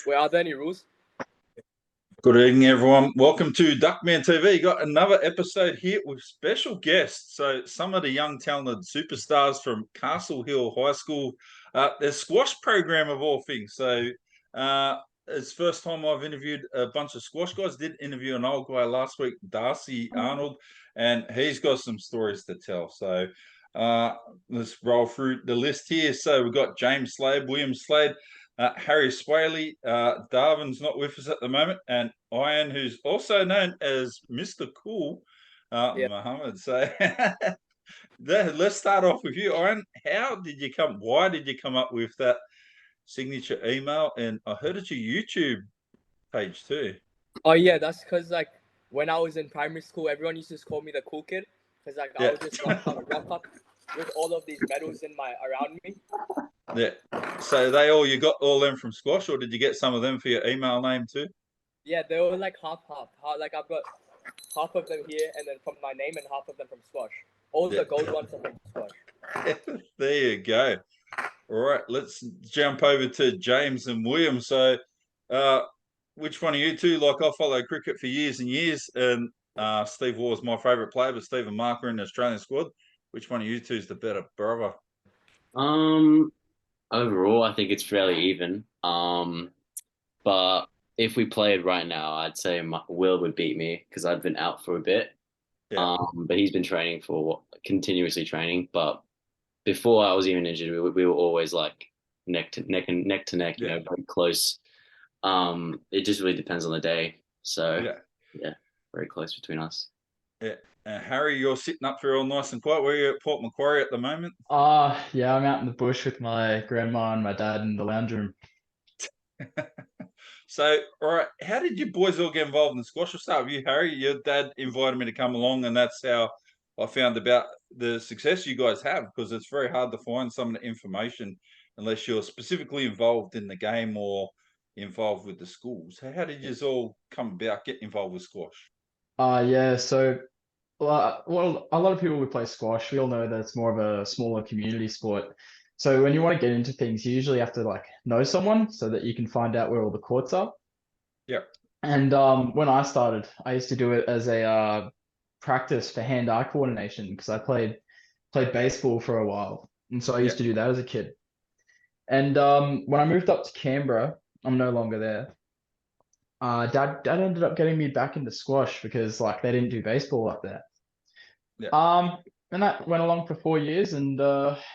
Wait, are there any rules? Good evening, everyone. Welcome to Duckman TV. Got another episode here with special guests. So some of the young talented superstars from Castle Hill High School, their squash program of all things. So it's the first time I've interviewed a bunch of squash guys. Did interview an old guy last week, Darcy Arnold, and he's got some stories to tell. So let's roll through the list here. So we've got James Slade, William Slade, Harry Swaley, Darwin's not with us at the moment, and Ian, who's also known as Mr. Cool, Mohammed. So let's start off with you, Ian. Why did you come up with that signature email? And I heard it's your YouTube page too. Oh yeah, that's because like when I was in primary school, everyone used to just call me the cool kid because I would just rock up with all of these medals around me. Yeah. So you got all them from squash, or did you get some of them for your email name too? Yeah, they were like half. Like I've got half of them here, and then from my name, and half of them from squash. All the gold ones are from squash. There you go. All right, let's jump over to James and William. So, which one of you two? Like, I followed cricket for years and years, and Steve Waugh is my favourite player, but Stephen Marker in the Australian squad. Which one of you two is the better brother? Overall, I think it's fairly even. But if we played right now, I'd say Will would beat me because I've been out for a bit. Yeah. But he's been continuously training. But before I was even injured, we were always like neck to neck, you know, very close. It just really depends on the day. So yeah, very close between us. Yeah. Harry, you're sitting up here all nice and quiet. Where are you at Port Macquarie at the moment? Yeah, I'm out in the bush with my grandma and my dad in the lounge room. So, all right, how did you boys all get involved in squash? I'll start with you, Harry. Your dad invited me to come along, and that's how I found about the success you guys have, because it's very hard to find some of the information unless you're specifically involved in the game or involved with the schools. How did you all come about getting involved with squash? So well, a lot of people who play squash, we all know that it's more of a smaller community sport. So when you want to get into things, you usually have to like know someone so that you can find out where all the courts are. Yeah. And when I started, I used to do it as a practice for hand-eye coordination because I played baseball for a while, and so I used to do that as a kid. And when I moved up to Canberra, I'm no longer there. Dad ended up getting me back into squash because like they didn't do baseball up there. Yeah. And that went along for 4 years, and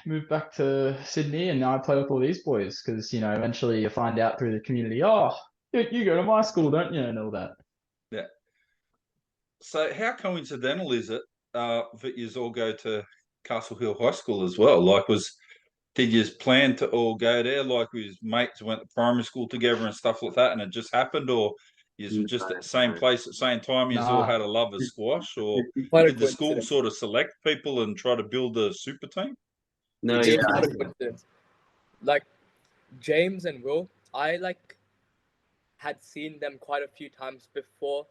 moved back to Sydney, and now I play with all these boys because, you know, eventually you find out through the community, oh, you go to my school, don't you, and all that. Yeah. So how coincidental is it that you all go to Castle Hill High School as well? Like, did you plan to all go there? Like, with mates went to primary school together and stuff like that, and it just happened, or you just at the same place at the same time? You all had a love of squash, or did the school sort of select people and try to build a super team? No, like James and Will, I had seen them quite a few times before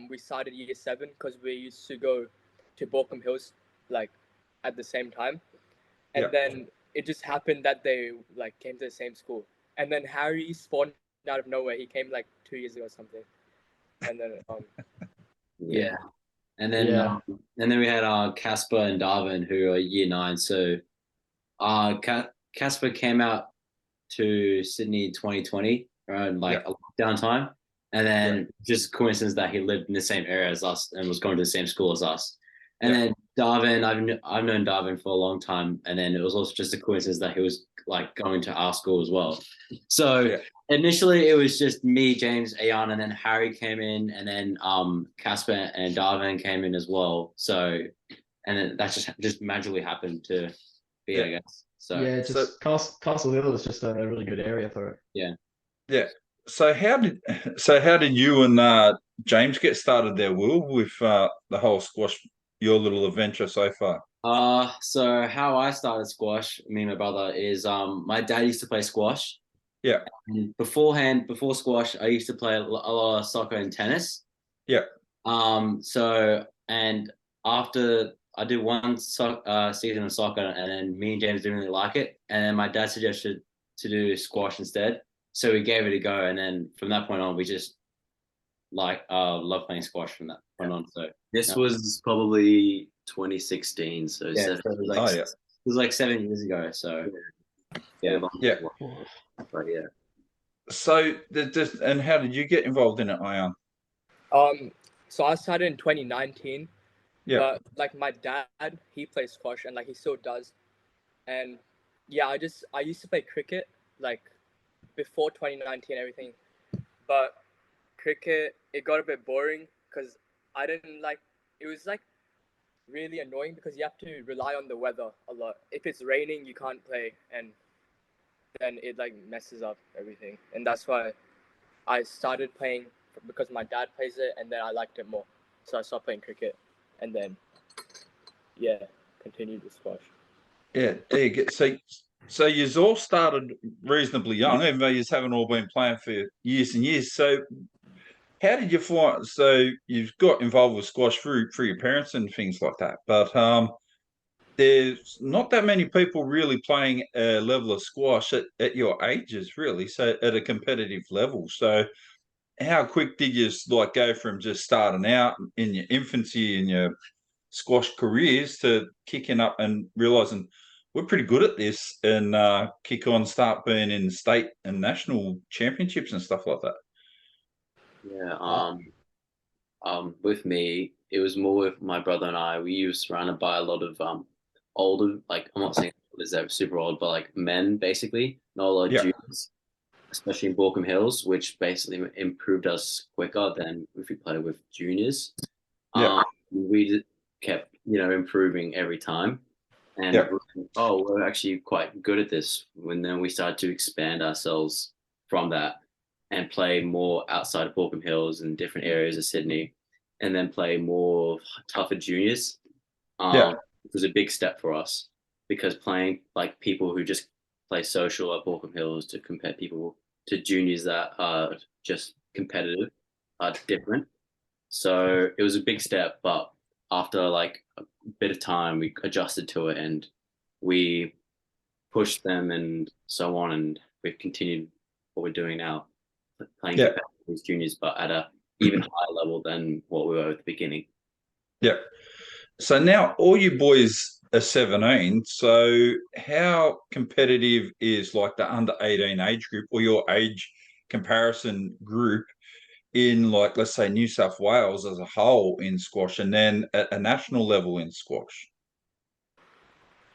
we started year 7 because we used to go to Borkham Hills like at the same time, and then it just happened that they like came to the same school, and then Harry spawned out of nowhere. He came like 2 years ago or something, and then and then we had Casper and Darwin, who are year 9. So Casper came out to Sydney in 2020 around a lockdown time, and then just coincidence that he lived in the same area as us and was going to the same school as us. And then Darwin, I've known Darwin for a long time, and then it was also just a coincidence that he was like going to our school as well. So initially it was just me, James, Ayan, and then Harry came in, and then Casper and Darwin came in as well. So, and then that just magically happened to be, I guess. So Castle Hill is just a really good area for it. Yeah. So how did you and James get started there, Will, with the whole squash, your little adventure so far? So how I started squash, me and my brother, is my dad used to play squash. Yeah. And before squash, I used to play a lot of soccer and tennis. Yeah. So, and after I did one season of soccer, and then me and James didn't really like it, and then my dad suggested to do squash instead. So we gave it a go, and then from that point on, we just love playing squash from that point on. So This was probably 2016, so yeah, seven. so it was like, it was like 7 years ago. So yeah, Yeah. But yeah. So, and how did you get involved in it, Ian? So I started in 2019. Yeah. But like my dad, he plays squash and like he still does. And yeah, I used to play cricket like before 2019 everything. But cricket, it got a bit boring because I didn't like it was like really annoying because you have to rely on the weather a lot. If it's raining, you can't play, and then it like messes up everything. And that's why I started playing because my dad plays it, and then I liked it more. So I stopped playing cricket, and then yeah, continued with squash. Yeah, there you go. So you've all started reasonably young, even though you haven't all been playing for years and years. So how did you find? So you've got involved with squash through your parents and things like that, but there's not that many people really playing a level of squash at your ages, really. So at a competitive level. So how quick did you like go from just starting out in your infancy and your squash careers to kicking up and realizing we're pretty good at this and kick on, start being in state and national championships and stuff like that? Yeah. With me, it was more with my brother and I. We were surrounded by a lot of older, like I'm not saying they're super old, but like men basically, not a lot of Yeah. juniors, especially in Borkham Hills, which basically improved us quicker than if we played with juniors. Yeah. We kept, improving every time. And Yeah. we're actually quite good at this. When then we started to expand ourselves from that and play more outside of Borkham Hills and different areas of Sydney, and then play more tougher juniors. Yeah. It was a big step for us because playing like people who just play social at Borkham Hills to compare people to juniors that are just competitive are different. So it was a big step, but after like a bit of time, we adjusted to it and we pushed them and so on, and we've continued what we're doing now, playing Yeah. competitive juniors, but at a even higher level than what we were at the beginning. Yeah. So now all you boys are 17. So how competitive is like the under 18 age group or your age comparison group in like, let's say, New South Wales as a whole in squash and then at a national level in squash?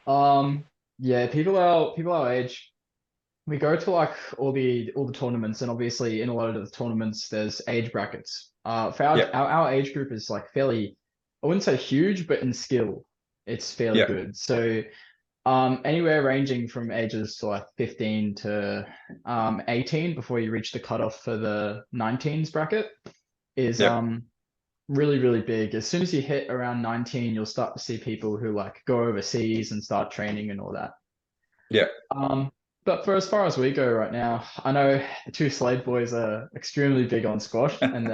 Yeah, people our age, we go to like all the tournaments, and obviously in a lot of the tournaments there's age brackets. For our, Yeah. our age group is like fairly, I wouldn't say huge, but in skill, it's fairly Yeah. good. So anywhere ranging from ages to like 15 to 18 before you reach the cutoff for the 19s bracket is Yeah. really, really big. As soon as you hit around 19, you'll start to see people who like go overseas and start training and all that. Yeah. But for as far as we go right now, I know the two Slade boys are extremely big on squash, and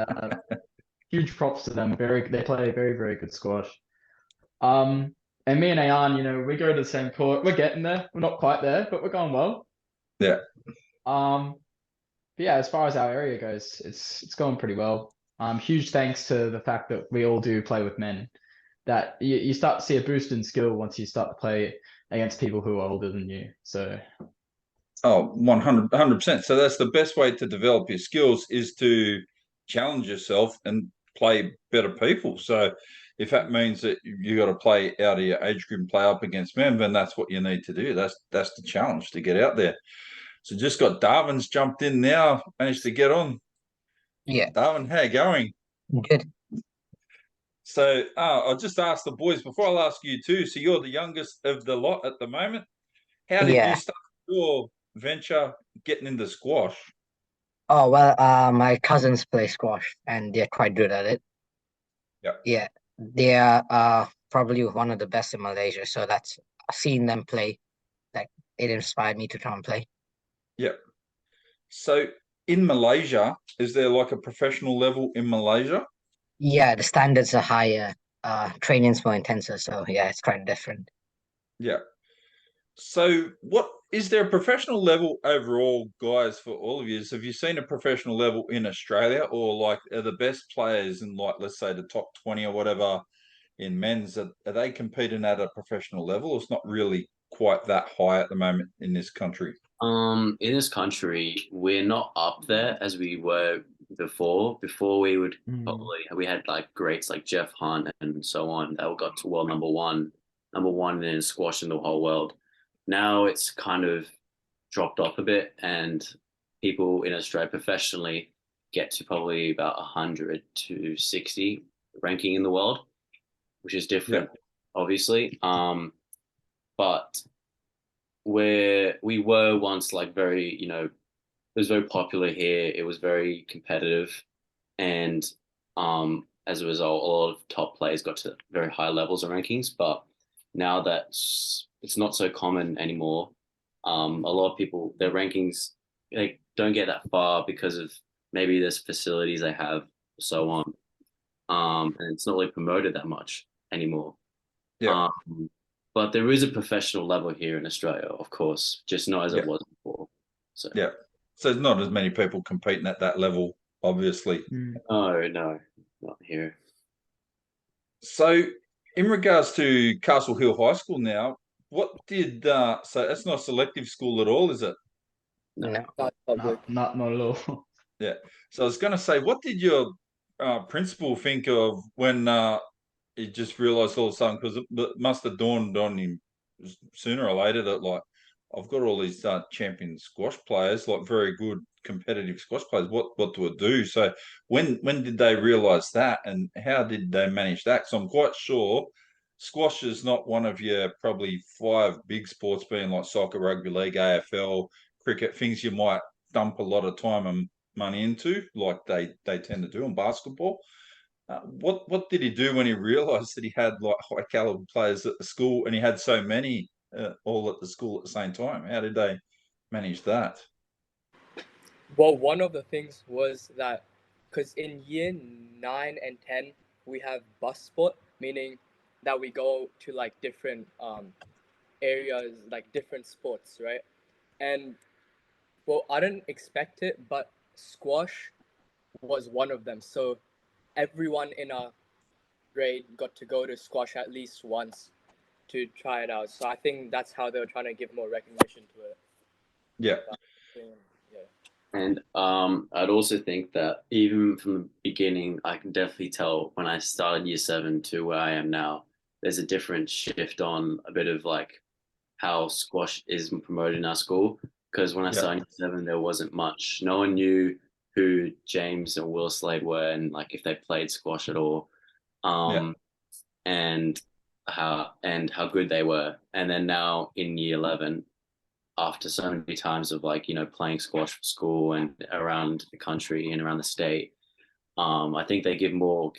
huge props to them. They play very, very good squash. And me and Ayan, we go to the same court. We're getting there. We're not quite there, but we're going well. Yeah. But yeah, as far as our area goes, it's going pretty well. Huge thanks to the fact that we all do play with men. That you start to see a boost in skill once you start to play against people who are older than you. So Oh, 100%. So that's the best way to develop your skills is to challenge yourself and play better people. So if that means that you got to play out of your age group and play up against men, then that's what you need to do. That's the challenge to get out there. So just got Darwin's jumped in now, managed to get on. Yeah, Darwin, how you going? good. So I'll just ask the boys before I'll ask you too. So you're the youngest of the lot at the moment. How did Yeah. you start your venture getting into squash? Oh, well, my cousins play squash and they're quite good at it. Yep. Yeah, they are probably one of the best in Malaysia. So that's seeing them play, like it inspired me to try and play. Yep. So in Malaysia, is there like a professional level in Malaysia? Yeah, the standards are higher, training's more intensive. So yeah, it's quite different. Yeah. So what is there a professional level overall, guys, for all of you? Have you seen a professional level in Australia, or like are the best players in, like, let's say the top 20 or whatever in men's, are they competing at a professional level, or it's not really quite that high at the moment in this country? In this country, we're not up there as we were before. Before we would we had like greats like Jeff Hunt and so on that got to world number one in squash in the whole world. Now it's kind of dropped off a bit, and people in Australia professionally get to probably about 100 to 60 ranking in the world, which is different, obviously. But where we were once like very, it was very popular here. It was very competitive, and as a result, a lot of top players got to very high levels of rankings. But now that it's not so common anymore, a lot of people their rankings they don't get that far because of maybe there's facilities they have, so on, and it's not really promoted that much anymore. Yeah. But there is a professional level here in Australia, of course, just not as it was before. So so there's not as many people competing at that level, obviously. No, not here. So in regards to Castle Hill High School now, what did so that's not a selective school at all, is it? No. Not at all. Yeah. So I was going to say, what did your principal think of when he just realised all of a sudden, because it must have dawned on him sooner or later that, like, I've got all these champion squash players, like very good competitive squash players. What do I do? So when did they realise that, and how did they manage that? So I'm quite sure squash is not one of your probably 5 big sports, being like soccer, rugby league, AFL, cricket, things you might dump a lot of time and money into, like they tend to do in basketball. What did he do when he realised that he had like high caliber players at the school, and he had so many all at the school at the same time? How did they manage that? Well, one of the things was that because in year 9 and 10 we have bus sport, meaning that we go to like different areas, like different sports, right? And well, I didn't expect it, but squash was one of them. So everyone in our grade got to go to squash at least once to try it out. So I think that's how they were trying to give more recognition to it. Yeah. And I'd also think that even from the beginning, I can definitely tell when I started year 7 to where I am now, there's a different shift on a bit of like how squash is promoted in our school. Because when I started year 7, there wasn't much. No one knew who James and Will Slade were, and like if they played squash at all, and how good they were. And then now in year 11, after so many times of like playing squash for school and around the country and around the state, I think they give more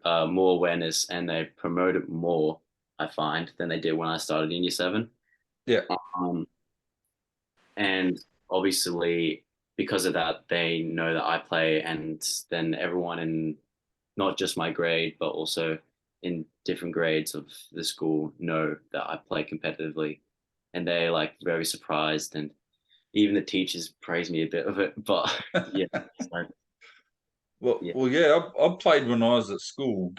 more awareness, and they promote it more, I find, than they did when I started in year 7. And obviously because of that, they know that I play, and then everyone in not just my grade but also in different grades of the school know that I play competitively, and they're like very surprised, and even the teachers praise me a bit of it. But yeah, I played when I was at school,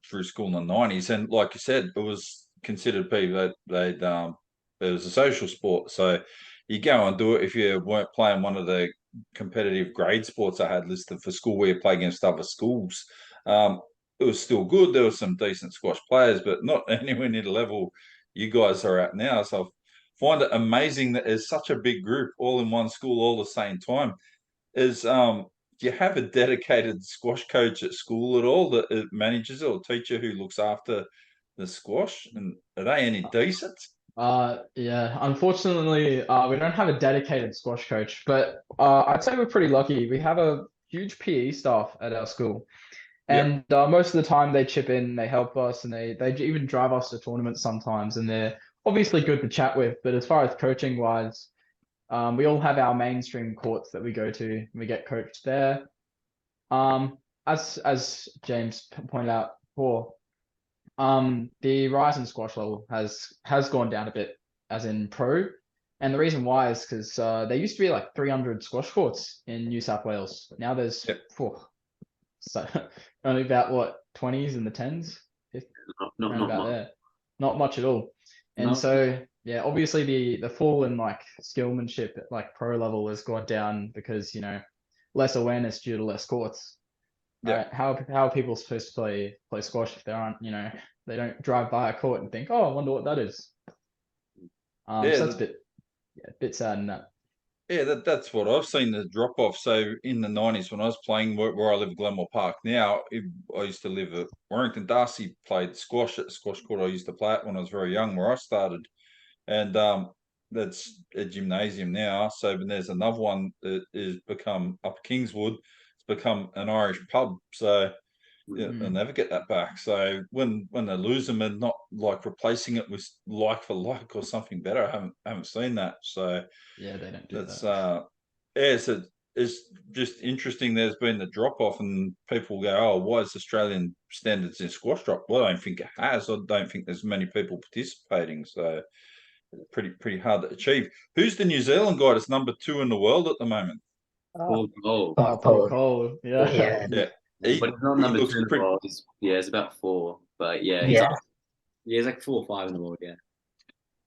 through school in the 90s, and like you said, it was considered it was a social sport. So you go and do it if you weren't playing one of the competitive grade sports I had listed for school, where you play against other schools. It was still good. There were some decent squash players, but not anywhere near the level you guys are at now. So I find it amazing that there's such a big group all in one school all the same time. Do you have a dedicated squash coach at school at all that manages it, or teacher who looks after the squash? And are they any decent? Yeah, unfortunately, we don't have a dedicated squash coach, but I'd say we're pretty lucky. We have a huge PE staff at our school, and most of the time they chip in, they help us, and they even drive us to tournaments sometimes, and they're obviously good to chat with. But as far as coaching wise, we all have our mainstream courts that we go to, and we get coached there. As James pointed out before, the rise in squash level has gone down a bit, as in pro. And the reason why is because there used to be like 300 squash courts in New South Wales. Now there's so only about what 20s and the 10s, around not about much. there. Not much at all. And No. so yeah, obviously the fall in like skillmanship at like pro level has gone down because less awareness due to less courts. Yeah. Right? How are people supposed to play squash if they aren't they don't drive by a court and think, oh, I wonder what that is. So that's a bit sad in that. Yeah, that's what I've seen, the drop off. So in the 90s, when I was playing where I live, Glenmore Park now, I used to live at Warrington. Darcy played squash at the squash court I used to play at when I was very young, where I started. And that's a gymnasium now. So there's another one that has become up Kingswood. It's become an Irish pub. So yeah, they'll never get that back. So when they lose them and not like replacing it with like for like or something better, I haven't seen that. So Yeah, they don't do that's that. it's just interesting. There's been the drop off, and people go, "Oh, why is Australian standards in squash drop?" Well, I don't think it has. I don't think there's many people participating. So pretty hard to achieve. Who's the New Zealand guy that's number 2 in the world at the moment? Paul Cole. Paul Cole. Yeah. Yeah. Yeah, But it's not he number looks 2 in the pretty. world. It's about 4. But yeah, Yeah. he's like 4 or 5 in the world. Yeah.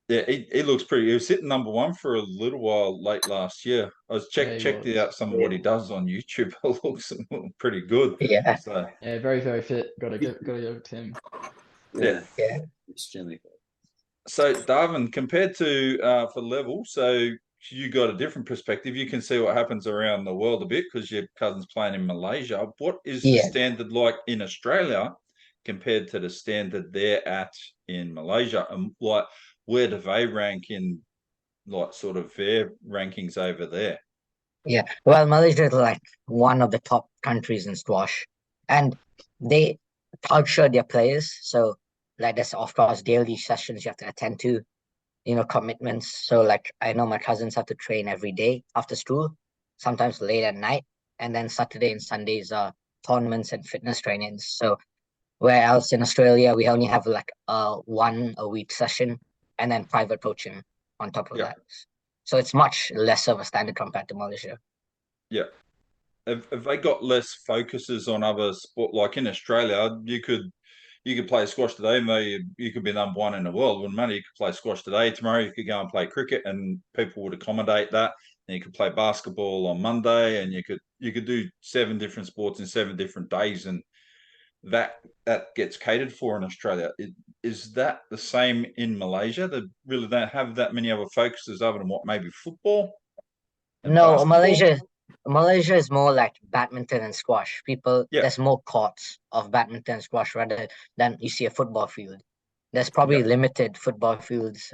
Yeah, he looks pretty. He was sitting number 1 for a little while late last year. I was Yeah, he checked was. out some of what he does on YouTube. It looks pretty good. Yeah. So Yeah, very, very fit. Gotta give it to him. yeah. Yeah. Extremely good. So Darwin, compared to for level, so you got a different perspective. You can see what happens around the world a bit because your cousin's playing in Malaysia. What is the Yeah. standard like in Australia compared to the standard they're at in Malaysia? And like, where do they rank in like sort of their rankings over there? Yeah. Well, Malaysia is like one of the top countries in squash, and they culture their players. So like there's of course daily sessions you have to attend to, commitments. So like I know my cousins have to train every day after school, sometimes late at night, and then Saturday and Sundays are tournaments and fitness trainings. So where else in Australia we only have like one a week session and then private coaching on top of Yeah, that. So it's much less of a standard compared to Malaysia. yeah. Have they got less focuses on other sport? Like in Australia, you could play squash today, maybe you could be number 1 in the world. When money, you could play squash today. Tomorrow, you could go and play cricket, and people would accommodate that. And you could play basketball on Monday, and you could do 7 different sports in 7 different days, and that gets catered for in Australia. Is that the same in Malaysia? They really don't have that many other focuses other than what maybe football and No, basketball. Malaysia is more like badminton and squash. Yeah, There's more courts of badminton and squash rather than you see a football field. There's yeah, probably limited football fields,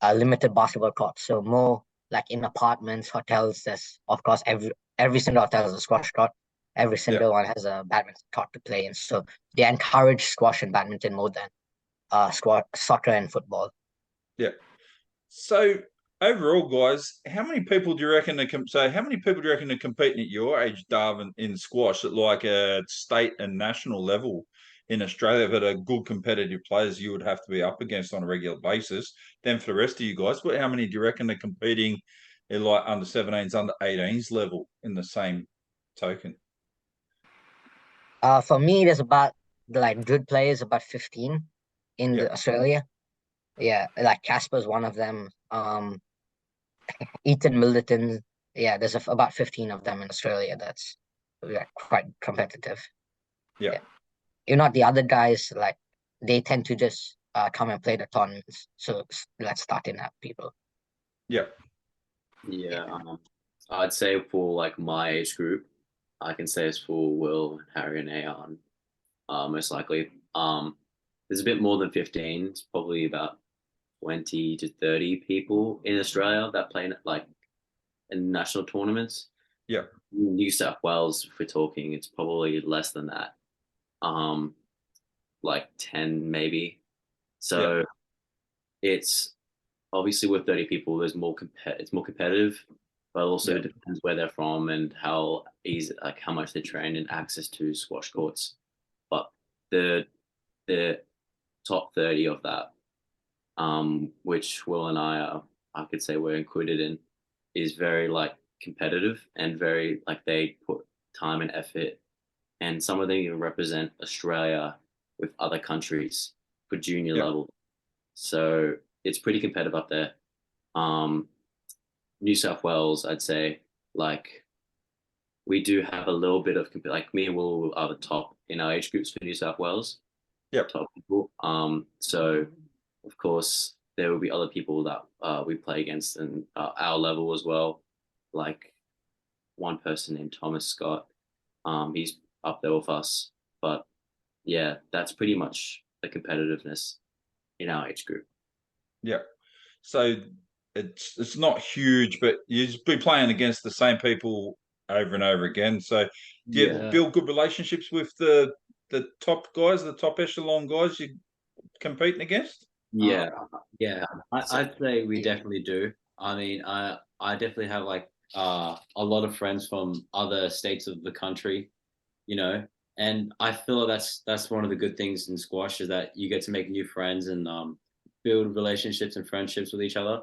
limited basketball courts. So more like in apartments, hotels. There's of course every single hotel has a squash court. Every yeah, single one has a badminton court to play in. So they encourage squash and badminton more than soccer and football. yeah. So overall, guys, how many people do you reckon how many people do you reckon are competing at your age, Darwin, in squash at like a state and national level in Australia that are good competitive players you would have to be up against on a regular basis? Then for the rest of you guys, how many do you reckon are competing in like under 17s, under 18s level in the same token? For me, there's about like good players about 15 in Yeah, Australia. Yeah, like Casper's one of them. Ethan Middleton. Yeah, there's about 15 of them in Australia. That's quite competitive. yeah, Yeah, you know the other guys like they tend to just come and play the tournaments. So let's start in that people. yeah, Yeah. I'd say for like my age group, I can say it's for Will, Harry, and Aon. Most likely. There's a bit more than 15. It's probably about 20 to 30 people in Australia that play like in national tournaments. yeah, New South Wales, if we're talking, it's probably less than that. Like 10 maybe. So it's obviously with 30 people, there's more it's more competitive, but also it depends where they're from and how easy, like how much they train and access to squash courts. But the top 30 of that, which Will and I I could say we're included in is very like competitive and very like they put time and effort, and some of them even represent Australia with other countries for junior level. So it's pretty competitive up there. New South Wales, I'd say, like we do have a little bit of like me and Will are the top in our age groups for New South Wales. Yep. Top people. So of course there will be other people that we play against and our level as well. Like one person named Thomas Scott. He's up there with us. But yeah, that's pretty much the competitiveness in our age group. Yeah. So it's not huge, but you just be playing against the same people over and over again. So do you build good relationships with the top guys, the top echelon guys you're competing against? Yeah, I'd say we definitely do. I mean, I definitely have like a lot of friends from other states of the country, you know, and I feel that's one of the good things in squash is that you get to make new friends and build relationships and friendships with each other.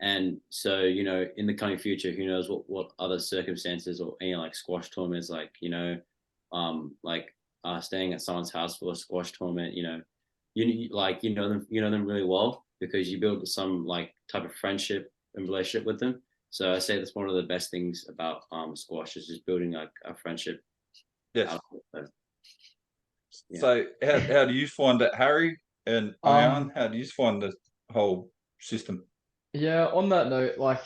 And so, you know, in the coming future, who knows what other circumstances or any like squash tournaments, like, you know, staying at someone's house for a squash tournament, you know, you know them really well because you build some like type of friendship and relationship with them. So I say that's one of the best things about squash is just building like a friendship. Yes. Yeah. So how do you find it, Harry and Ian? How do you find the whole system? Yeah, on that note, like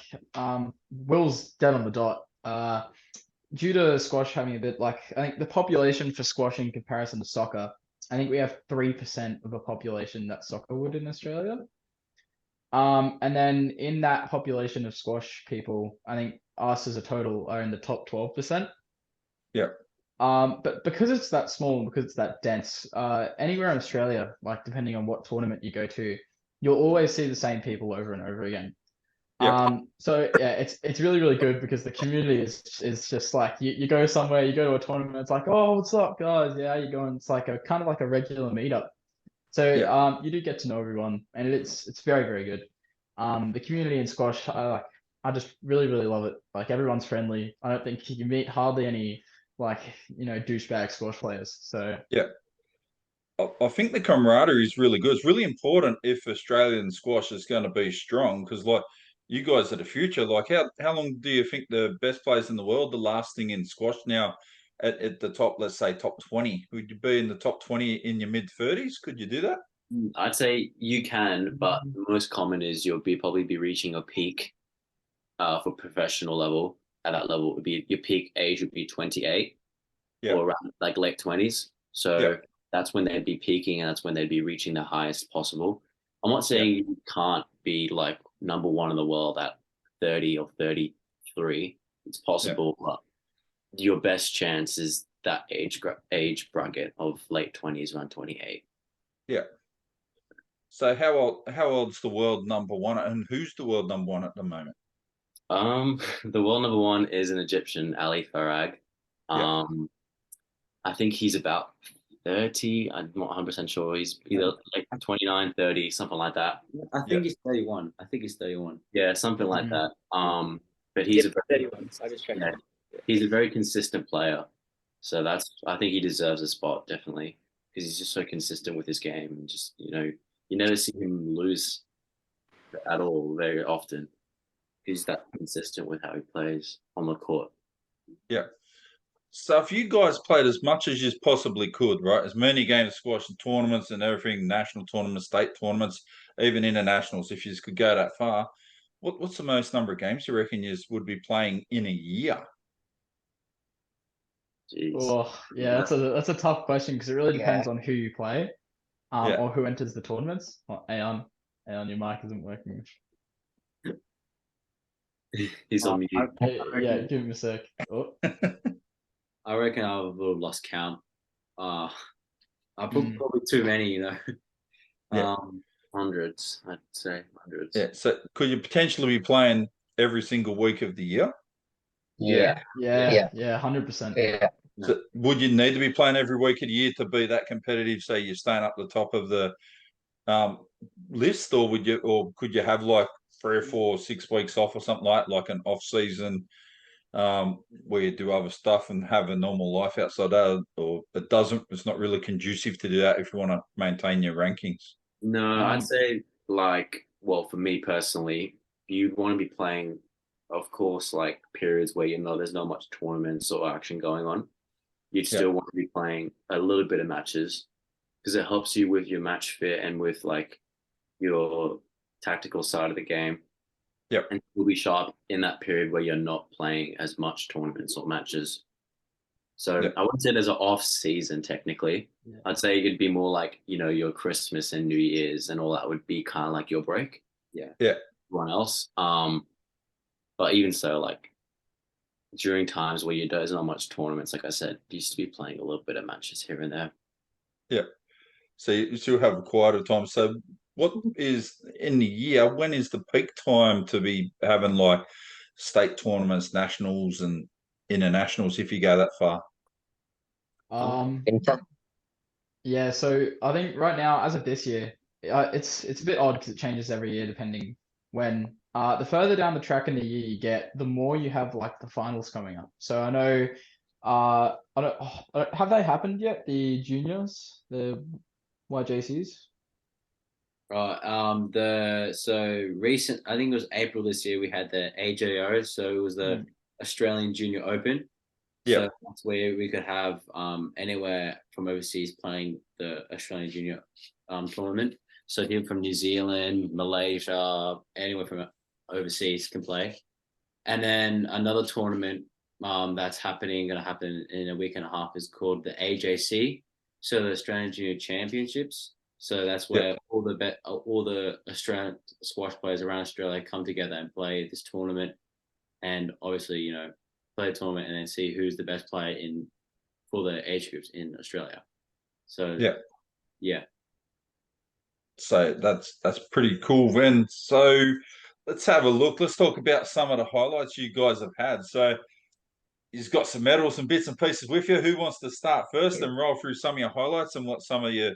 Will's dead on the dot. Due to squash having a bit like I think the population for squash in comparison to soccer, I think we have 3% of a population that soccer would in Australia. And then in that population of squash people, I think us as a total are in the top 12%. Yeah. But because it's that small and because it's that dense, anywhere in Australia, like depending on what tournament you go to, you'll always see the same people over and over again. So yeah, it's really, really good because the community is just like you go somewhere, you go to a tournament, it's like, oh, what's up, guys? Yeah, how you going? It's like a kind of like a regular meetup. So you do get to know everyone, and it's very, very good. The community in squash, I just really, really love it. Like everyone's friendly. I don't think you can meet hardly any like douchebag squash players. So yeah. I think the camaraderie is really good. It's really important if Australian squash is going to be strong because, like, you guys are the future. Like, how long do you think the best players in the world are lasting in squash now at the top, let's say, top 20? Would you be in the top 20 in your mid-30s? Could you do that? I'd say you can, but the most common is you'll probably be reaching a peak for professional level. At that level, would be your peak age would be 28 or around like late 20s. So that's when they'd be peaking and that's when they'd be reaching the highest possible. I'm not saying you can't be like number one in the world at 30 or 33. It's possible, but your best chance is that age bracket of late 20s, around 28. Yeah. So how old's the world number one, and who's the world number one at the moment? The world number one is an Egyptian, Ali Farag. I think he's about 30. I'm not 100% sure. He's either like 29, 30, something like that. I think he's 31. I think he's 31. Yeah, something like that. But he's a 31. I just checked. He's a very consistent player. So I think he deserves a spot definitely because he's just so consistent with his game and just, you know, you never see him lose at all very often. He's that consistent with how he plays on the court. Yeah. So if you guys played as much as you possibly could, right, as many games of squash and tournaments and everything, national tournaments, state tournaments, even internationals, if you could go that far, what's the most number of games you reckon you would be playing in a year? Jeez. Oh, yeah, that's a tough question because it really depends on who you play, or who enters the tournaments. Oh, Aeon, your mic isn't working. He's on mute. Yeah, give him a sec. Oh. I reckon I would have lost count. I put probably too many, you know. Hundreds, I'd say hundreds. Yeah. So could you potentially be playing every single week of the year? Yeah, 100%. Yeah. So would you need to be playing every week of the year to be that competitive? Say you're staying up the top of the list, or could you have like 3 or 4, 6 weeks off or something like an off season, where you do other stuff and have a normal life outside that, or it's not really conducive to do that if you want to maintain your rankings? No, I'd say like, well, for me personally, you want to be playing, of course, like periods where there's not much tournaments or action going on. You'd still want to be playing a little bit of matches because it helps you with your match fit and with like your tactical side of the game. Yep. And you'll be sharp in that period where you're not playing as much tournaments or matches. So I wouldn't say there's an off season technically. Yeah. I'd say it'd be more like, your Christmas and New Year's and all that would be kind of like your break. Yeah. Yeah. Everyone else. But even so, like during times where there's not much tournaments, like I said, used to be playing a little bit of matches here and there. Yeah. So you still have a quieter time. So what is in the year, when is the peak time to be having like state tournaments, nationals and internationals if you go that far? Winter. Yeah, so I think right now, as of this year, it's a bit odd because it changes every year depending when. The further down the track in the year you get, the more you have like the finals coming up. So I know, I don't, have they happened yet? The juniors, the YJCs. Right. So recent, I think it was April this year, we had the AJO, so it was the Australian Junior Open. Yeah. So that's where we could have anywhere from overseas playing the Australian Junior tournament. So people from New Zealand, Malaysia, anywhere from overseas can play. And then another tournament that's going to happen in a week and a half is called the AJC, so the Australian Junior Championships. So that's where all the Australian squash players around Australia come together and play this tournament, and obviously play a tournament and then see who's the best player for the age groups in Australia. So yeah. So that's pretty cool then. So let's have a look. Let's talk about some of the highlights you guys have had. So you've got some medals and bits and pieces with you. Who wants to start first and roll through some of your highlights and what some of your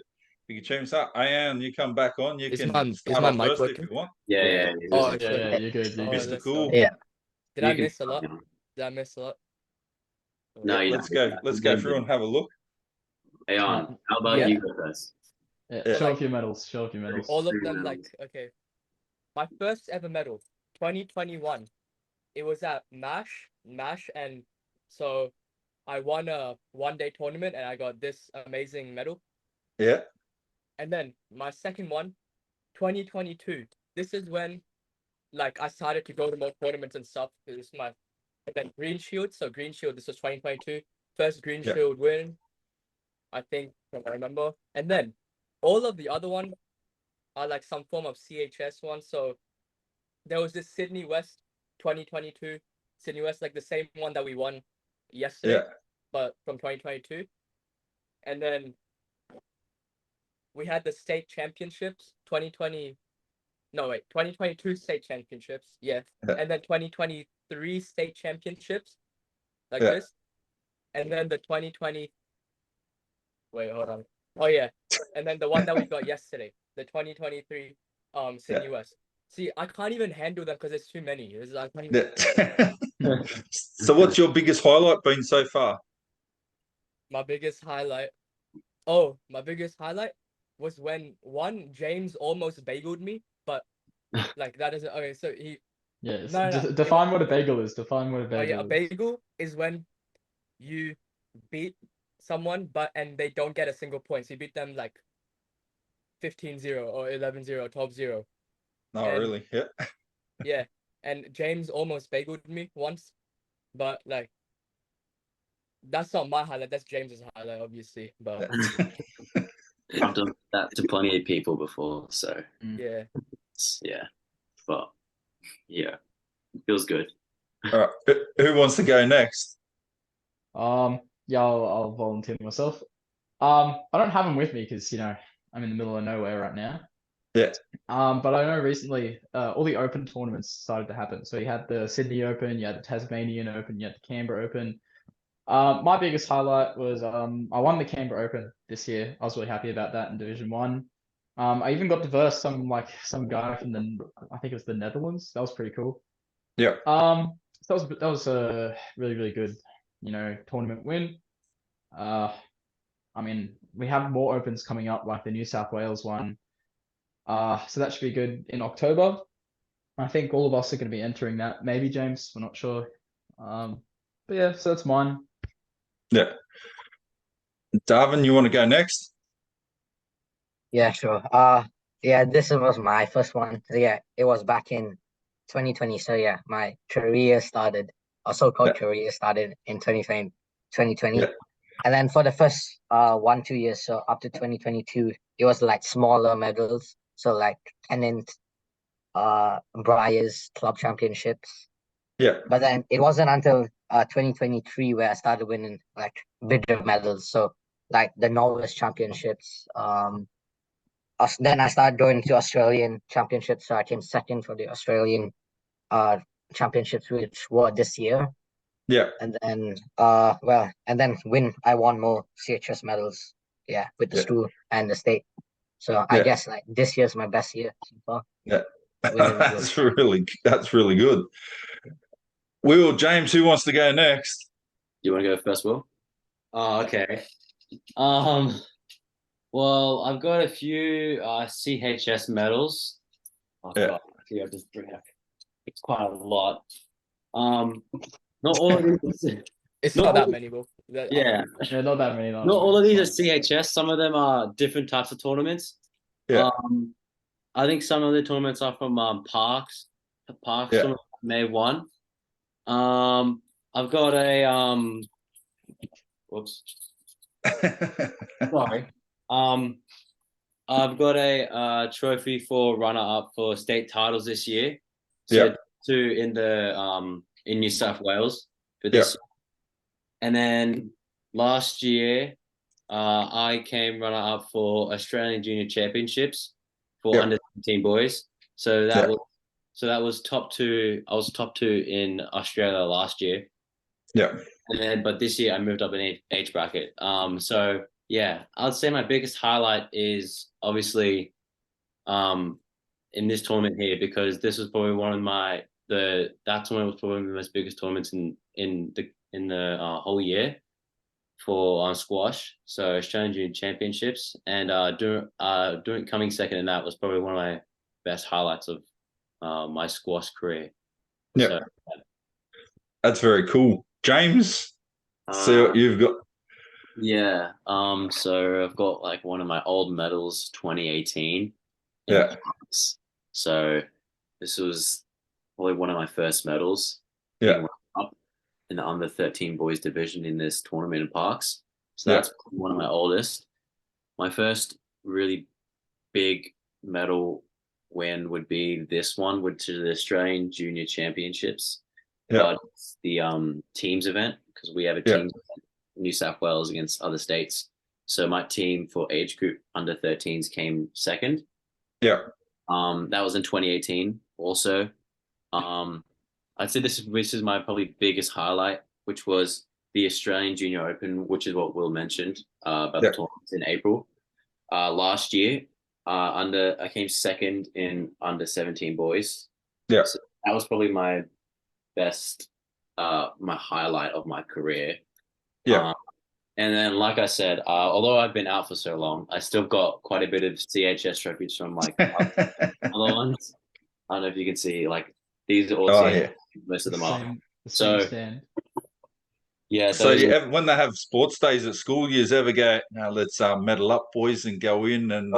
big achievements are? Ayan, you come back on. You can start my off mic first working? if you want. Yeah. Oh, Yeah, you're good. You're Mr. good. Cool. Yeah. Did I miss a lot? No, you let's don't. go. Let's go through and have a look. Ayan, how about you go first? Yeah, show off your medals. Show off your medals. All of them, okay. My first ever medal, 2021. It was at MASH, and so I won a one-day tournament and I got this amazing medal. Yeah. And then my second one, 2022. This is when, like, I started to go to more tournaments and stuff. This is and then Green Shield. So Green Shield, this was 2022. First Green Shield win, I think, if I remember. And then all of the other ones are like some form of CHS one. So there was this Sydney West 2022. Sydney West, like the same one that we won yesterday, but from 2022. And then we had the state championships, 2022 state championships, and then 2023 state championships, like this, and then the 2020. Wait, hold on. Oh yeah, and then the one that we got yesterday, the 2023 Sydney West. See, I can't even handle them because there's too many. So what's your biggest highlight been so far? My biggest highlight was when James almost bageled me, but like that isn't okay. So he define what a bagel is. Define what a bagel is. A bagel is when you beat someone and they don't get a single point. So you beat them like 15-0 or 11-0, 12-0. Oh, really? Yeah. Yeah. And James almost bageled me once, but like that's not my highlight. That's James's highlight, obviously. But I've done that to plenty of people before, so yeah. But yeah, it feels good. All right, who wants to go next? I'll volunteer myself. I don't have them with me because I'm in the middle of nowhere right now. Yeah. But I know recently all the open tournaments started to happen. So you had the Sydney Open, you had the Tasmanian Open, you had the Canberra Open. My biggest highlight was I won the Canberra Open this year. I was really happy about that in Division 1. I even got to verse some guy from I think it was the Netherlands. That was pretty cool. Yeah. So that was a really, really good, tournament win. I mean, we have more opens coming up, like the New South Wales one. So that should be good in October. I think all of us are going to be entering that. Maybe James, we're not sure. But yeah, so that's mine. Yeah. Darwin, you want to go next? Yeah, sure. Yeah, this was my first one. So yeah, it was back in 2020. So yeah, my career started, or so-called Yeah. career started in 2020. Yeah. And then for the first 1-2 years, so up to 2022, it was like smaller medals. So like Tennant, Briars Club Championships. Yeah. But then it wasn't until 2023 where I started winning like bigger medals. So like the Norwest Championships. Then I started going to Australian Championships. So I came second for the Australian uh championships, which were this year. Yeah. And then I won more CHS medals, yeah, with the Yeah. school and the state. So I Yeah. guess like this year's my best year so far. Yeah. Winning medals. That's really good. Will, James, who wants to go next? You want to go first, Will? Oh, okay. Well, I've got a few CHS medals. Oh Yeah. God, I'll just bring up. It's quite a lot. Not all of these. It's Not not that all- many, bro. Yeah, Yeah, not that many. not all of these are CHS. Some of them are different types of tournaments. Yeah. I think some of the tournaments are from Parks. The Parks Yeah. tournament may have won. I've got a whoops. Sorry. I've got a trophy for runner-up for state titles this year. So Yeah. two in the in New South Wales for this. And then last year, I came runner-up for Australian Junior Championships for under 17 boys. So that was top two. I was top two in Australia last year. Yeah. And then, but this year I moved up in age bracket. So yeah, I'd say my biggest highlight is obviously, in this tournament here, because this was probably one of that tournament was probably the most biggest tournaments in the whole year for squash. So Australian Junior Championships, and doing coming second in that was probably one of my best highlights of my squash career. Yeah. So, That's very cool. James, so what you've got. Yeah. So I've got like one of my old medals, 2018. Yeah. So this was probably one of my first medals. Yeah. Up in the under 13 boys division in this tournament in Parks. So Yeah. that's one of my oldest. My first really big medal win would be this one, which is the Australian Junior Championships. Yeah. But it's the teams event, because we have a Yeah. team in New South Wales against other states. So my team for age group under 13s came second. Yeah. That was in 2018 also. I'd say this is my probably biggest highlight, which was the Australian Junior Open, which is what Will mentioned about the tournament in April. Last year, I came second in under 17 boys. Yeah. So that was probably my best, my highlight of my career. Yeah. And then, like I said, although I've been out for so long, I still got quite a bit of CHS trophies from like other ones. I don't know if you can see, like these are all CHS, most of them are. So stand. Yeah. So when they have sports days at school, you ever go, now let's medal up, boys, and go in, and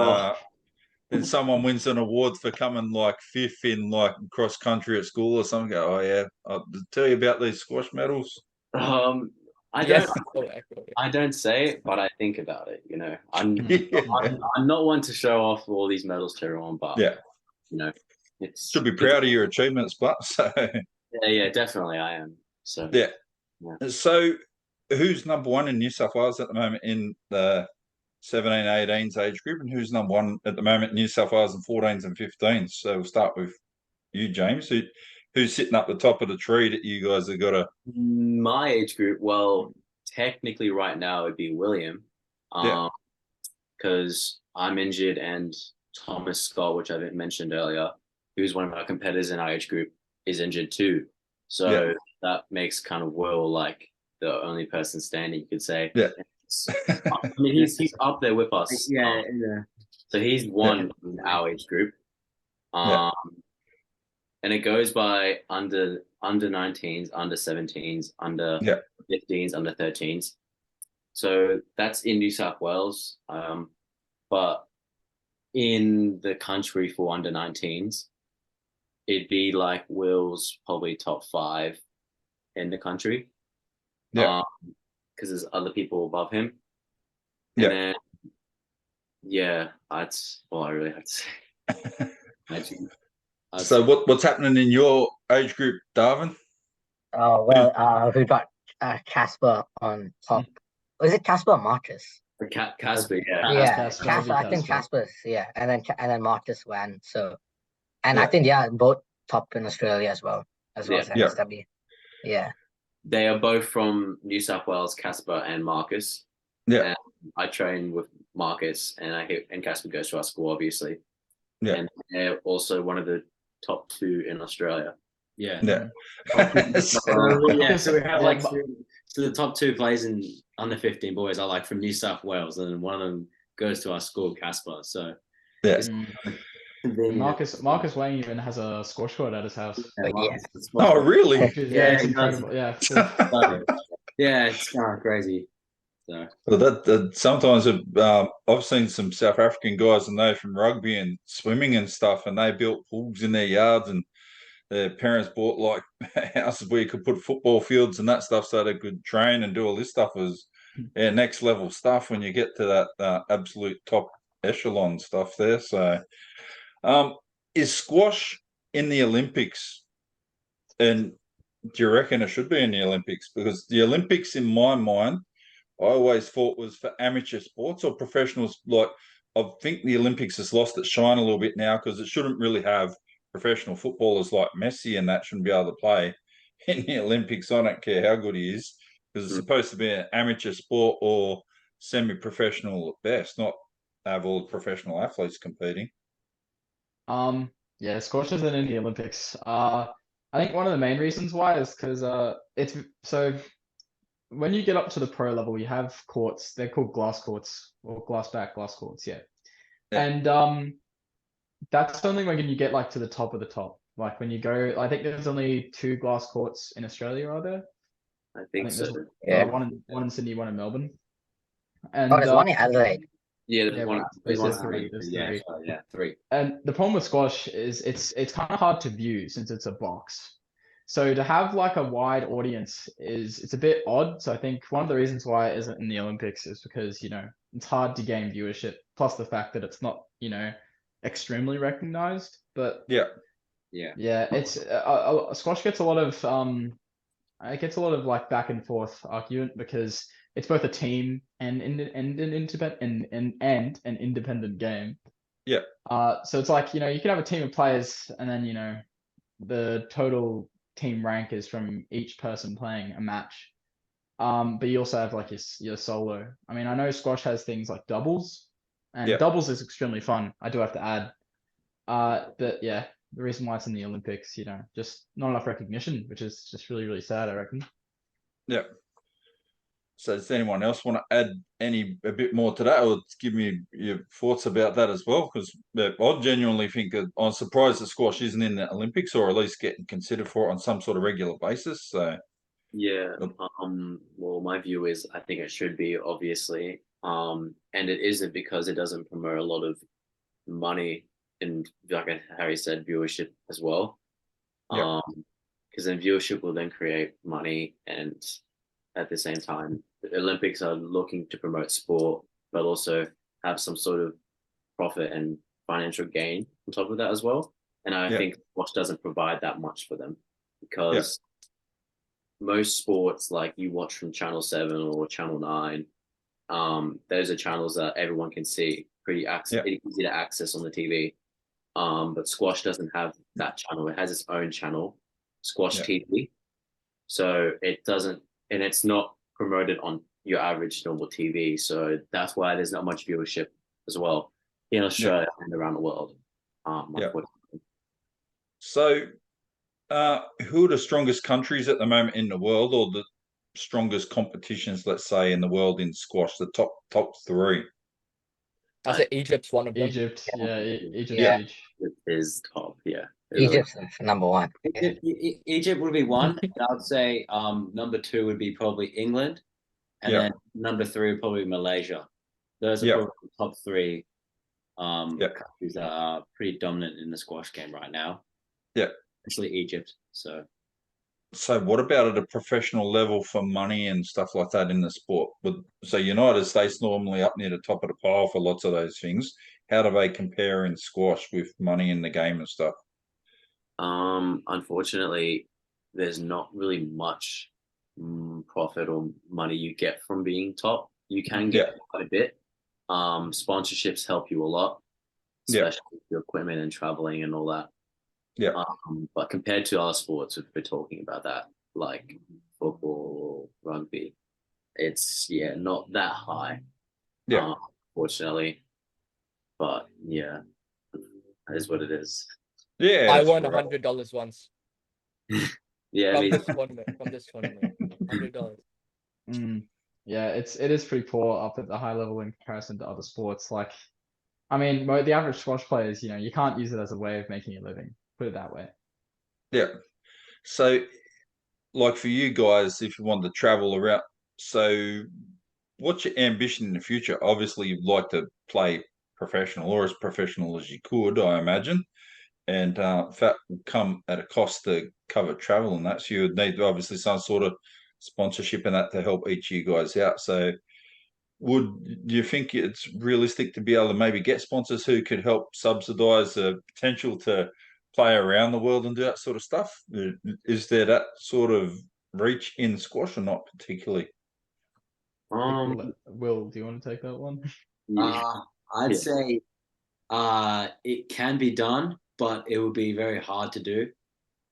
then someone wins an award for coming like fifth in like cross country at school or something. Go, oh yeah, I'll tell you about these squash medals. I don't say it, but I think about it. You know, I'm not one to show off all these medals to everyone, but yeah, you know, should be proud of your achievements, but so yeah, definitely I am. So yeah. So who's number one in New South Wales at the moment in the 17-18s age group, and who's number one at the moment in New South Wales in 14s and 15s? So we'll start with you, James. Who's sitting up the top of the tree that you guys have got to? My age group, well, technically right now it'd be William, because I'm injured and Thomas Scott, which I mentioned earlier, who's one of our competitors in our age group, is injured too. So that makes kind of Will like the only person standing, you could say. Yeah. I mean, he's up there with us. Yeah. So he's one in our age group. And it goes by under 19s, under 17s, under 15s, under 13s. So that's in New South Wales. But in the country for under 19s, it'd be like Will's probably top 5 in the country. Yeah. Because there's other people above him. Yeah. And then, that's all I really have to say. So what's happening in your age group, Darwin? Oh, well, we got Casper on top. Was it Casper or Marcus? Casper, yeah. Yeah, Casper, Casper. I think Casper. Casper's, yeah, and then Marcus won. So, and I think they are both top in Australia as well as NSW. Yeah. They are both from New South Wales, Casper and Marcus. Yeah. And I train with Marcus, and Casper goes to our school, obviously. Yeah. And they're also one of the top 2 in Australia. Yeah. So we have like the top 2 players in under 15 boys are like from New South Wales, and one of them goes to our school, Casper. So Marcus Wang even has a squash court at his house. Oh, really? It's incredible. Yeah. It's kind of crazy. So. Well, that sometimes I've seen some South African guys and they from rugby and swimming and stuff, and they built pools in their yards, and their parents bought like houses where you could put football fields and that stuff, so they could train and do all this stuff. As next level stuff when you get to that absolute top echelon stuff there. So, is squash in the Olympics? And do you reckon it should be in the Olympics? Because the Olympics, in my mind, I always thought was for amateur sports or professionals. Like, I think the Olympics has lost its shine a little bit now because it shouldn't really have professional footballers like Messi and that shouldn't be able to play in the Olympics. I don't care how good he is, because it's supposed to be an amateur sport or semi-professional at best, not have all the professional athletes competing. Squash isn't in the Olympics. I think one of the main reasons why is because it's so when you get up to the pro level, you have courts. They're called glass courts or glass courts. Yeah. And that's only when you get like to the top of the top. Like when you go, I think there's only 2 glass courts in Australia, are there? I think so. One in Sydney, one in Melbourne. And there's one in Adelaide. Yeah, there's 3. Yeah, 3. And the problem with squash is it's kind of hard to view since it's a box. So to have like a wide audience it's a bit odd. So I think one of the reasons why it isn't in the Olympics is because, it's hard to gain viewership, plus the fact that it's not, extremely recognized. But it's squash gets a lot of like back and forth argument because it's both a team and an independent game. Yeah. So it's like, you can have a team of players and then, the total team rank is from each person playing a match. But you also have like your solo. I mean, I know squash has things like doubles, and doubles is extremely fun, I do have to add. But yeah, the reason why it's in the Olympics, just not enough recognition, which is just really, really sad, I reckon. Yeah. So does anyone else want to add a bit more to that, or give me your thoughts about that as well? Because I genuinely think I'm surprised that squash isn't in the Olympics, or at least getting considered for it on some sort of regular basis. So well, my view is I think it should be, obviously, and it isn't because it doesn't promote a lot of money and, like Harry said, viewership as well. Because then viewership will then create money, and at the same time, the Olympics are looking to promote sport, but also have some sort of profit and financial gain on top of that as well. And I think squash doesn't provide that much for them, because most sports, like you watch from Channel 7 or Channel 9, those are channels that everyone can see, pretty easy to access on the TV. But squash doesn't have that channel. It has its own channel, Squash TV. So it doesn't, and it's not promoted on your average normal TV. So that's why there's not much viewership as well. in Australia and around the world. Yeah. Unfortunately. So, who are the strongest countries at the moment in the world, or the strongest competitions, let's say, in the world in squash? The top three. I say Egypt's one of them. Egypt, yeah, Egypt's Yeah. huge. It is top, yeah. It really Egypt's number one. Yeah. Egypt would be one, and I would say number two would be probably England, and Yeah. then number three would probably be Malaysia. Those are Yeah. probably the top three Yeah. countries that are pretty dominant in the squash game right now. Yeah. Especially Egypt. So what about at a professional level for money and stuff like that in the sport? So United States normally up near the top of the pile for lots of those things. How do they compare in squash with money in the game and stuff? Unfortunately, there's not really much profit or money you get from being top. You can get quite a bit. Sponsorships help you a lot, Yeah. especially with your equipment and traveling and all that. Yeah. But compared to other sports, if we're talking about that, like football, rugby, it's not that high. Yeah. Fortunately, but yeah, that is what it is. Yeah. I that's won right. $100 once Yeah, from me this tournament. $100. Yeah, it is pretty poor up at the high level in comparison to other sports. Like, I mean, the average squash players, you can't use it as a way of making a living. Put it that way. Yeah. So, like for you guys, if you want to travel around, so what's your ambition in the future? Obviously, you'd like to play professional or as professional as you could, I imagine. And that will come at a cost to cover travel and that. So you would need obviously some sort of sponsorship and that to help each of you guys out. So do you think it's realistic to be able to maybe get sponsors who could help subsidize the potential to play around the world and do that sort of stuff? Is there that sort of reach in squash or not particularly? Will, do you want to take that one? yeah, I'd Yeah. say it can be done, but it would be very hard to do.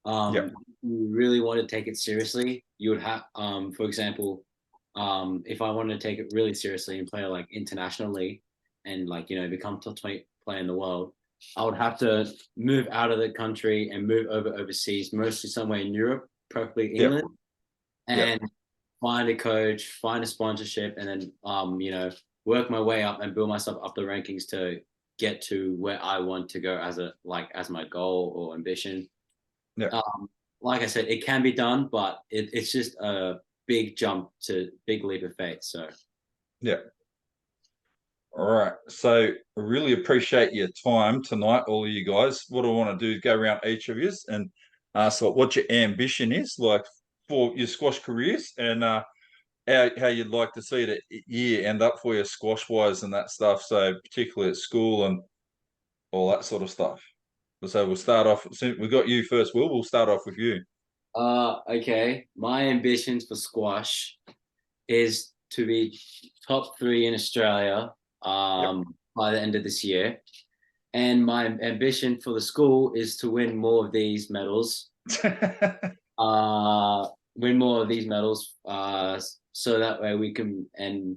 Yeah. If you really want to take it seriously, you would have, for example, if I wanted to take it really seriously and play like internationally and become top 20 player in the world, I would have to move out of the country and move overseas, mostly somewhere in Europe, preferably Yeah. England, and find a coach, find a sponsorship, and then work my way up and build myself up the rankings to get to where I want to go as my goal or ambition. Yeah. Like I said, it can be done, but it's just a big leap of faith. So Yeah. All right. So I really appreciate your time tonight, all of you guys. What I want to do is go around each of you and ask what your ambition is like for your squash careers and how you'd like to see the year end up for you squash wise and that stuff. So particularly at school and all that sort of stuff. So we'll start off. Since we got you first, Will. We'll start off with you. okay. My ambitions for squash is to be top 3 in Australia by the end of this year. And my ambition for the school is to win more of these medals. Win more of these medals so that way we can and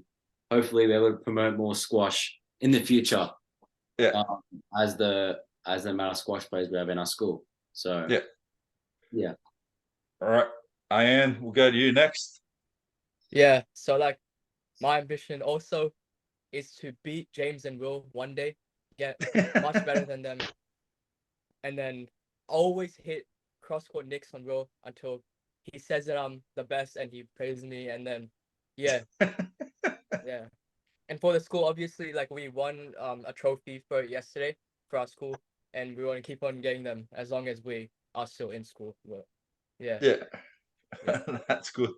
hopefully be able to promote more squash in the future. Yeah. As the amount of squash players we have in our school. So yeah. All right. Ian, we'll go to you next. Yeah, so like my ambition also is to beat James and Will one day, get much better than them, and then always hit cross-court nicks on Will until he says that I'm the best and he praises me, and then yeah. And for the school, obviously, like we won a trophy for it yesterday for our school, and we want to keep on getting them as long as we are still in school. But, yeah. That's good.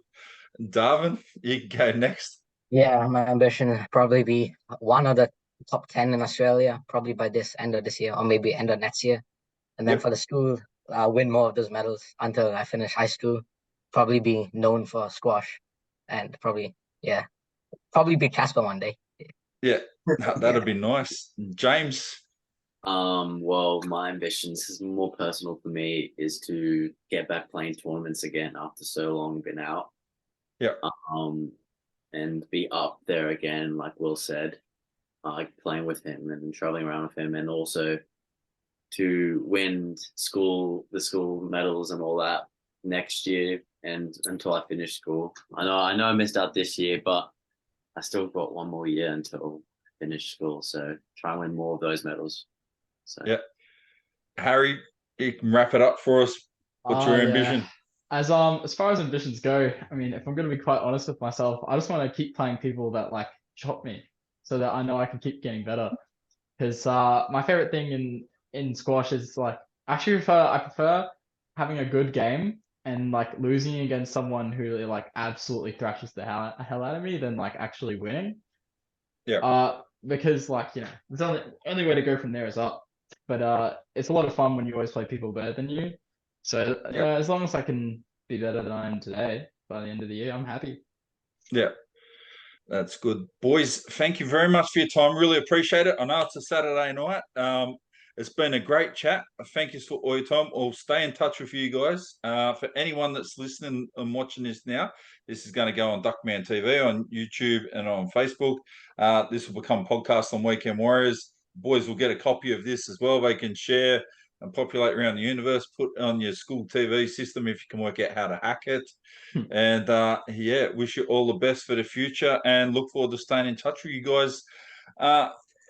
Darwin, you can go next. Yeah, my ambition would probably be one of the top 10 in Australia, probably by this end of this year or maybe end of next year. And then for the school, win more of those medals until I finish high school. Probably be known for squash and probably be Casper one day. Yeah, that'd be nice. James. Well, my ambitions is more personal for me is to get back playing tournaments again after so long been out. Yeah. And be up there again, like Will said. like playing with him and traveling around with him, and also to win the school medals and all that next year, and until I finish school. I know I missed out this year, but I still got one more year until I finish school, so try and win more of those medals. So yeah. Harry, you can wrap it up for us. What's your ambition? As far as ambitions go, I mean, if I'm gonna be quite honest with myself, I just want to keep playing people that like chop me, so that I know I can keep getting better. Because my favorite thing in squash is like I prefer having a good game and like losing against someone who like absolutely thrashes the hell out of me than like actually winning. Yeah. Because like there's only way to go from there is up. But it's a lot of fun when you always play people better than you. So as long as I can be better than I am today by the end of the year, I'm happy. Yeah. That's good. Boys, thank you very much for your time. Really appreciate it. I know it's a Saturday night. It's been a great chat. Thank you for all your time. I'll stay in touch with you guys. For anyone that's listening and watching this now, this is going to go on Duckman TV, on YouTube, and on Facebook. This will become podcast on Weekend Warriors. Boys will get a copy of this as well. They can share and populate around the universe, put on your school TV system if you can work out how to hack it. And wish you all the best for the future and look forward to staying in touch with you guys.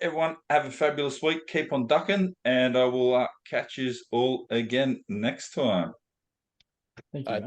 Everyone, have a fabulous week. Keep on ducking, and I will catch you all again next time. Thank you, man.